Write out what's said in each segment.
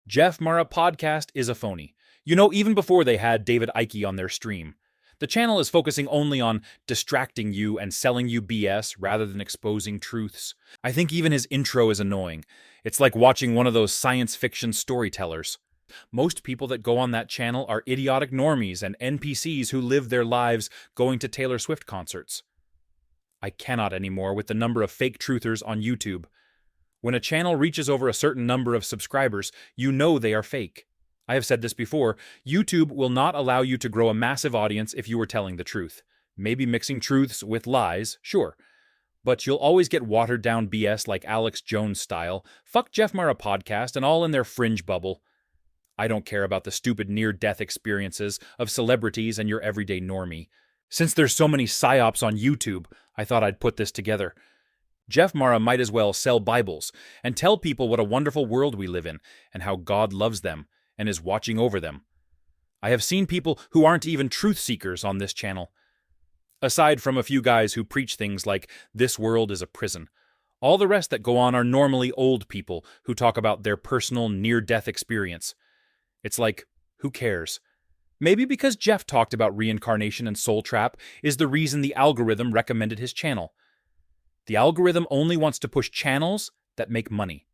JeffMara Podcast is a phony. Even before they had David Icke on their stream. The channel is focusing only on distracting you and selling you BS rather than exposing truths. I think even his intro is annoying. It's like watching one of those science fiction storytellers. Most people that go on that channel are idiotic normies and NPCs who live their lives going to Taylor Swift concerts. I cannot anymore with the number of fake truthers on YouTube. When a channel reaches over a certain number of subscribers, you know they are fake. I have said this before, YouTube will not allow you to grow a massive audience if you are telling the truth. Maybe mixing truths with lies, sure. But you'll always get watered-down BS like Alex Jones style, fuck JeffMara Podcast and all in their fringe bubble. I don't care about the stupid near-death experiences of celebrities and your everyday normie. Since there's so many psyops on YouTube, I thought I'd put this together. JeffMara might as well sell Bibles and tell people what a wonderful world we live in and how God loves them and is watching over them. I have seen people who aren't even truth seekers on this channel. Aside from a few guys who preach things like, this world is a prison, all the rest that go on are normally old people who talk about their personal near-death experience. It's like, who cares? Maybe because Jeff talked about reincarnation and soul trap is the reason the algorithm recommended his channel. The algorithm only wants to push channels that make money.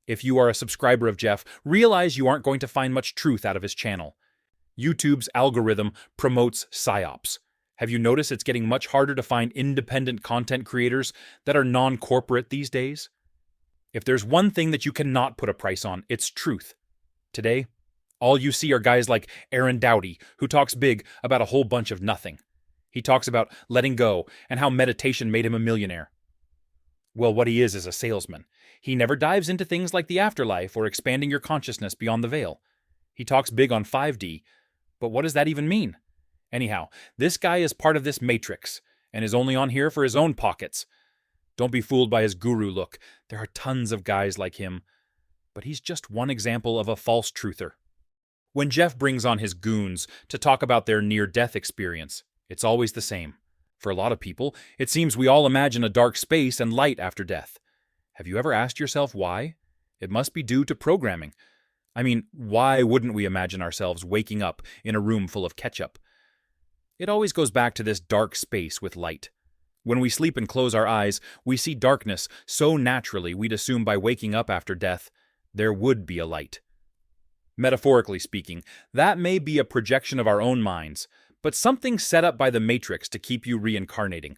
If you are a subscriber of Jeff, realize you aren't going to find much truth out of his channel. YouTube's algorithm promotes psyops. Have you noticed it's getting much harder to find independent content creators that are non-corporate these days? If there's one thing that you cannot put a price on, it's truth. Today, all you see are guys like Aaron Doughty, who talks big about a whole bunch of nothing. He talks about letting go and how meditation made him a millionaire. Well, what he is a salesman. He never dives into things like the afterlife or expanding your consciousness beyond the veil. He talks big on 5D, but what does that even mean? Anyhow, this guy is part of this matrix and is only on here for his own pockets. Don't be fooled by his guru look. There are tons of guys like him, but he's just one example of a false truther. When Jeff brings on his goons to talk about their near-death experience, it's always the same. For a lot of people, it seems we all imagine a dark space and light after death. Have you ever asked yourself why? It must be due to programming. I mean, why wouldn't we imagine ourselves waking up in a room full of ketchup? It always goes back to this dark space with light. When we sleep and close our eyes, we see darkness so naturally we'd assume by waking up after death, there would be a light. Metaphorically speaking, that may be a projection of our own minds, but something set up by the Matrix to keep you reincarnating.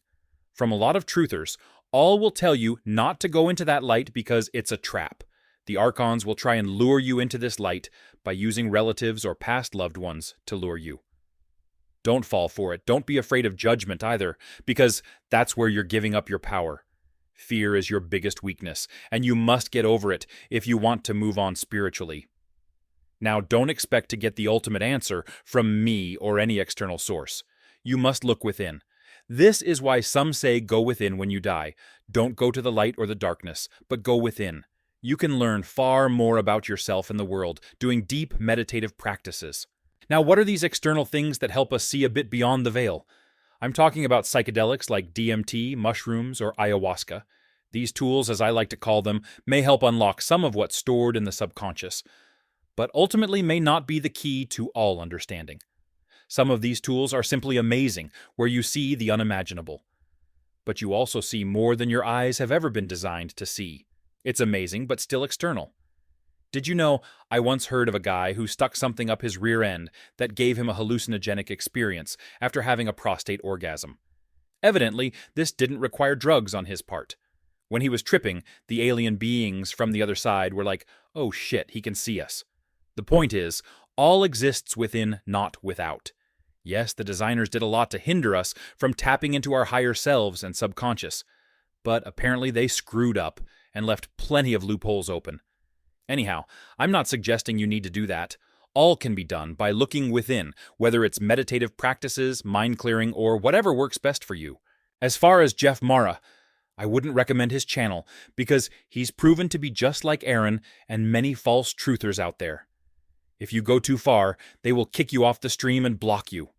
From a lot of truthers, all will tell you not to go into that light because it's a trap. The Archons will try and lure you into this light by using relatives or past loved ones to lure you. Don't fall for it. Don't be afraid of judgment either, because that's where you're giving up your power. Fear is your biggest weakness, and you must get over it if you want to move on spiritually. Now, don't expect to get the ultimate answer from me or any external source. You must look within. This is why some say go within when you die. Don't go to the light or the darkness, but go within. You can learn far more about yourself and the world doing deep meditative practices. Now, what are these external things that help us see a bit beyond the veil? I'm talking about psychedelics like DMT, mushrooms, or ayahuasca. These tools, as I like to call them, may help unlock some of what's stored in the subconscious, but ultimately may not be the key to all understanding. Some of these tools are simply amazing, where you see the unimaginable. But you also see more than your eyes have ever been designed to see. It's amazing, but still external. Did you know, I once heard of a guy who stuck something up his rear end that gave him a hallucinogenic experience after having a prostate orgasm. Evidently, this didn't require drugs on his part. When he was tripping, the alien beings from the other side were like, oh shit, he can see us. The point is, all exists within, not without. Yes, the designers did a lot to hinder us from tapping into our higher selves and subconscious, but apparently they screwed up and left plenty of loopholes open. Anyhow, I'm not suggesting you need to do that. All can be done by looking within, whether it's meditative practices, mind clearing, or whatever works best for you. As far as JeffMara, I wouldn't recommend his channel because he's proven to be just like Aaron and many false truthers out there. If you go too far, they will kick you off the stream and block you.